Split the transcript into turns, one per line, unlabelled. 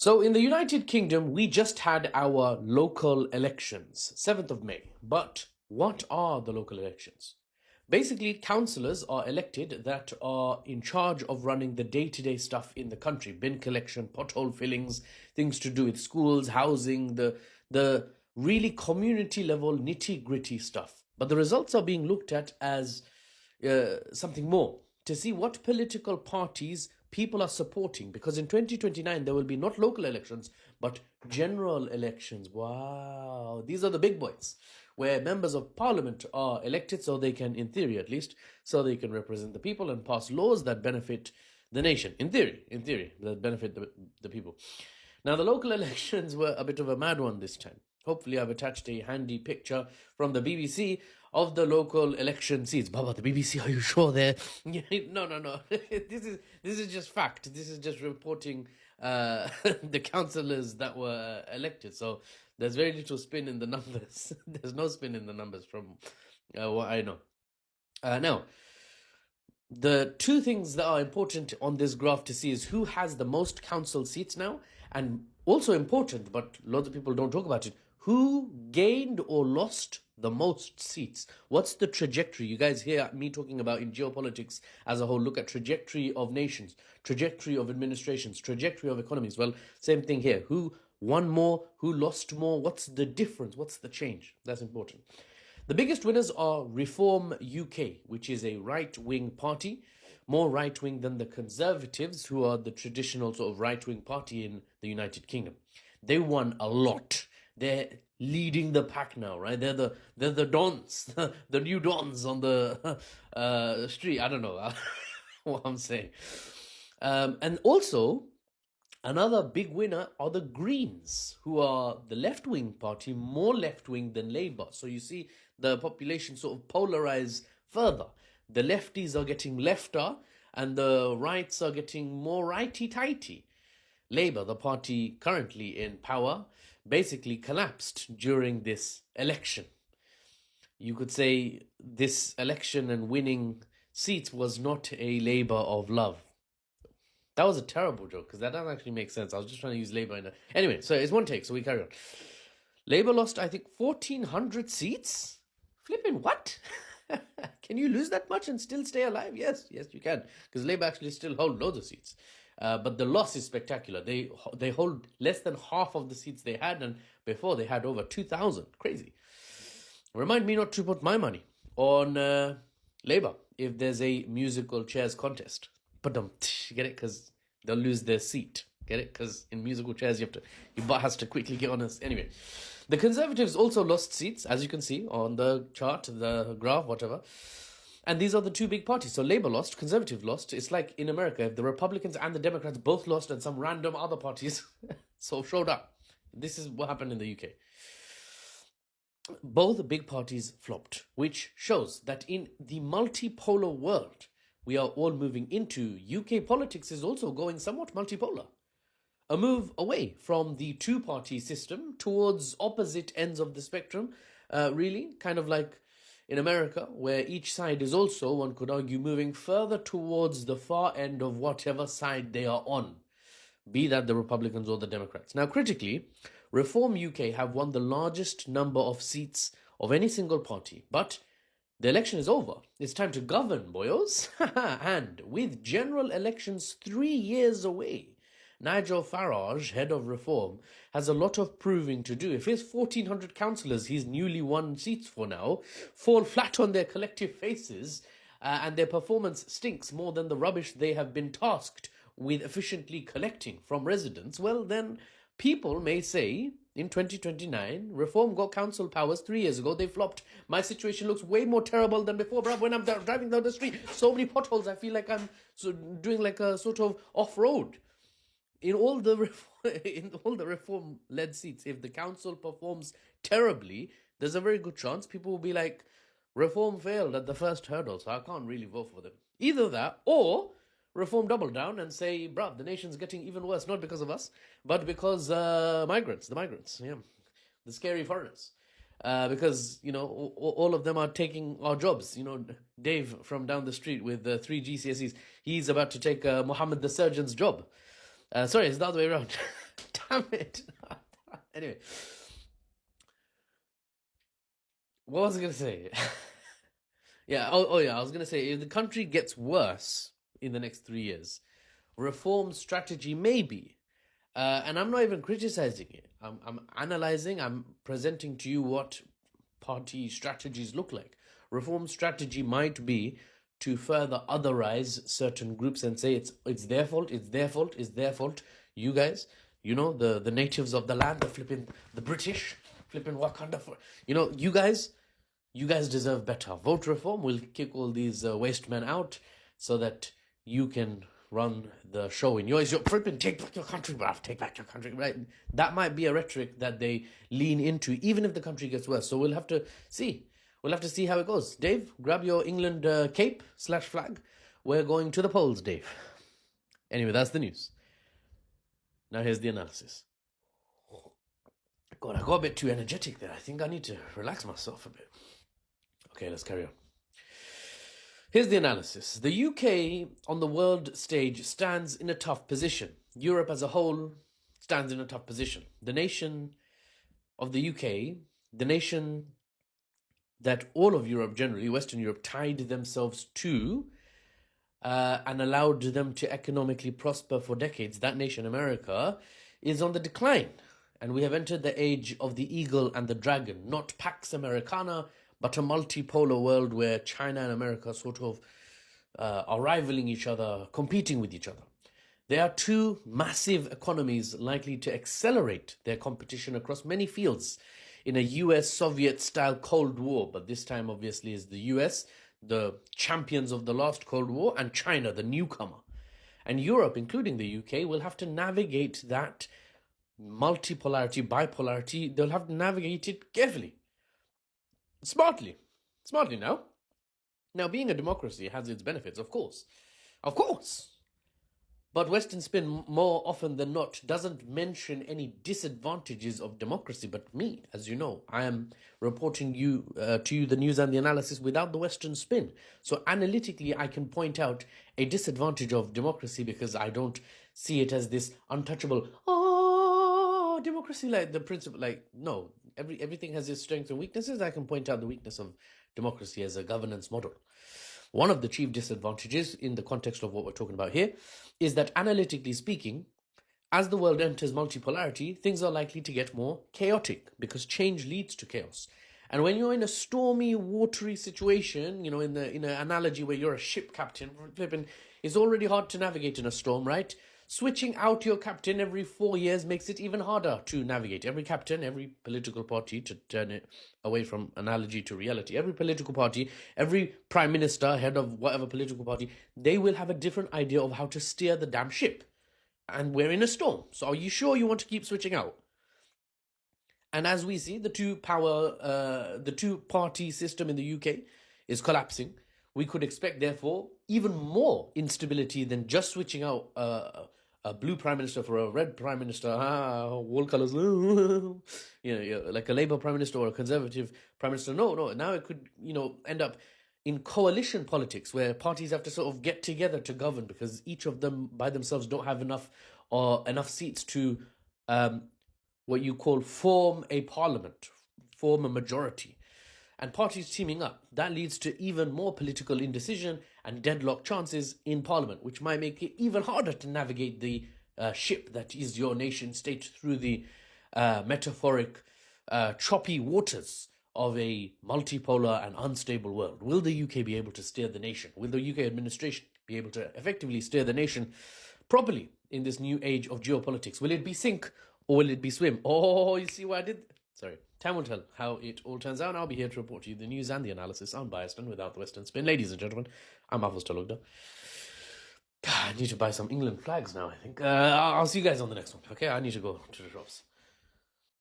So in the United Kingdom, we just had our local elections, 7th of May. But what are the local elections? Basically, councillors are elected that are in charge of running the day-to-day stuff in the country. Bin collection, pothole fillings, things to do with schools, housing, the really community level nitty-gritty stuff. But the results are being looked at as something more, to see what political parties people are supporting, because in 2029 there will be not local elections but general elections. Wow, these are the big boys, where members of parliament are elected, so they can, in theory at least, so they can represent the people and pass laws that benefit the nation. In theory that benefit the people. Now, the local elections were a bit of a mad one this time. Hopefully, I've attached a handy picture from the BBC of the local election seats. Baba, the BBC, are you sure there? No. This is just fact. This is just reporting the councillors that were elected. So there's very little spin in the numbers. There's no spin in the numbers from what I know. Now, the two things that are important on this graph to see is who has the most council seats now, and also important, but lots of people don't talk about it, who gained or lost the most seats. What's the trajectory? You guys hear me talking about in geopolitics as a whole. Look at trajectory of nations, trajectory of administrations, trajectory of economies. Well, same thing here. Who won more? Who lost more? What's the difference? What's the change? That's important. The biggest winners are Reform UK, which is a right-wing party, more right-wing than the Conservatives, who are the traditional sort of right-wing party in the United Kingdom. They won a lot. They're leading the pack now, right? They're the dons, the new dons on the street. I don't know what I'm saying. And also, another big winner are the Greens, who are the left-wing party, more left-wing than Labour. So you see the population sort of polarize further. The lefties are getting lefter, and the rights are getting more righty-tighty. Labour, the party currently in power, basically collapsed during this election. You could say this election and winning seats was not a labour of love. That was a terrible joke, because that doesn't actually make sense. I was just trying to use Labour in a... Anyway, so it's one take, so we carry on. Labour lost, I think, 1,400 seats? Flipping what? Can you lose that much and still stay alive? Yes, you can, because Labour actually still hold loads of seats. But the loss is spectacular. They hold less than half of the seats they had, and before they had over 2,000. Crazy. Remind me not to put my money on Labour if there's a musical chairs contest. But get it? Because they'll lose their seat. Get it? Because in musical chairs, your butt has to quickly get on us. Anyway, the Conservatives also lost seats, as you can see on the chart, the graph, whatever. And these are the two big parties. So Labour lost, Conservative lost. It's like in America, if the Republicans and the Democrats both lost and some random other parties sort of showed up. This is what happened in the UK. Both big parties flopped, which shows that in the multipolar world we are all moving into, UK politics is also going somewhat multipolar. A move away from the two-party system towards opposite ends of the spectrum, really, kind of like in America, where each side is also, one could argue, moving further towards the far end of whatever side they are on, be that the Republicans or the Democrats. Now, critically, Reform UK have won the largest number of seats of any single party, but the election is over. It's time to govern, boyos. And with general elections 3 years away, Nigel Farage, head of Reform, has a lot of proving to do. If his 1,400 councillors he's newly won seats for now fall flat on their collective faces and their performance stinks more than the rubbish they have been tasked with efficiently collecting from residents, well then people may say in 2029, Reform got council powers 3 years ago, they flopped. My situation looks way more terrible than before, bruv. When I'm driving down the street, so many potholes, I feel like I'm doing like a sort of off-road. In all the Reform-led seats, if the council performs terribly, there's a very good chance people will be like, Reform failed at the first hurdle, so I can't really vote for them. Either that, or Reform double down and say, bruv, the nation's getting even worse, not because of us, but because the migrants, yeah, the scary foreigners. Because, you know, all of them are taking our jobs. You know, Dave from down the street with 3 GCSEs, he's about to take Mohammed the surgeon's job. Sorry, it's the other way around. Damn it. Anyway, what was I going to say? Yeah, yeah, I was going to say, if the country gets worse in the next 3 years, reform strategy maybe. And I'm not even criticizing it. I'm analyzing, I'm presenting to you what party strategies look like. Reform strategy might be to further otherize certain groups and say it's their fault, it's their fault, it's their fault. You guys, the natives of the land, the British, flipping Wakanda for you guys deserve better. Vote reform will kick all these waste men out so that you can run the show in yours. You're flipping, take back your country, bruv. Take back your country, right? That might be a rhetoric that they lean into, even if the country gets worse. So we'll have to see. We'll have to see how it goes. Dave, grab your England cape/flag. We're going to the polls, Dave. Anyway, that's the news. Now here's the analysis. God, I got a bit too energetic there. I think I need to relax myself a bit. Okay, let's carry on. Here's the analysis. The UK on the world stage stands in a tough position. Europe as a whole stands in a tough position. The nation of the UK, the nation that all of Europe generally, Western Europe, tied themselves to and allowed them to economically prosper for decades, that nation, America, is on the decline. And we have entered the age of the eagle and the dragon, not Pax Americana, but a multipolar world where China and America sort of are rivaling each other, competing with each other. There are two massive economies likely to accelerate their competition across many fields in a US-Soviet-style Cold War, but this time obviously is the US, the champions of the last Cold War, and China, the newcomer. And Europe, including the UK, will have to navigate that multipolarity, bipolarity. They'll have to navigate it carefully. Smartly now. Now, being a democracy has its benefits, of course. But Western spin, more often than not, doesn't mention any disadvantages of democracy. But me, as you know, I am reporting to you the news and the analysis without the Western spin. So analytically, I can point out a disadvantage of democracy because I don't see it as this untouchable, democracy, like the principle. Like, no, everything has its strengths and weaknesses. I can point out the weakness of democracy as a governance model. One of the chief disadvantages in the context of what we're talking about here is that, analytically speaking, as the world enters multipolarity, things are likely to get more chaotic because change leads to chaos. And when you're in a stormy, watery situation, in an analogy where you're a ship captain, it's already hard to navigate in a storm, right? Switching out your captain every 4 years makes it even harder to navigate. Every captain, every political party, to turn it away from analogy to reality, every political party, every prime minister, head of whatever political party, they will have a different idea of how to steer the damn ship. And we're in a storm. So are you sure you want to keep switching out? And as we see, the two-party system in the UK is collapsing. We could expect, therefore, even more instability than just switching out a blue prime minister for a red prime minister. Wall colours, like a Labour prime minister or a Conservative prime minister. No. Now it could, end up in coalition politics where parties have to sort of get together to govern because each of them by themselves don't have enough seats to what you call form a parliament, form a majority. And parties teaming up, that leads to even more political indecision and deadlock chances in parliament, which might make it even harder to navigate the ship that is your nation state through the metaphoric choppy waters of a multipolar and unstable world. Will the UK be able to steer the nation? Will the UK administration be able to effectively steer the nation properly in this new age of geopolitics? Will it be sink or will it be swim? Oh, you see what I did? Sorry. Time will tell how it all turns out. I'll be here to report to you the news and the analysis, unbiased and without the Western spin. Ladies and gentlemen, I'm Afos Talugda. I need to buy some England flags now, I think. I'll see you guys on the next one, okay? I need to go to the shops.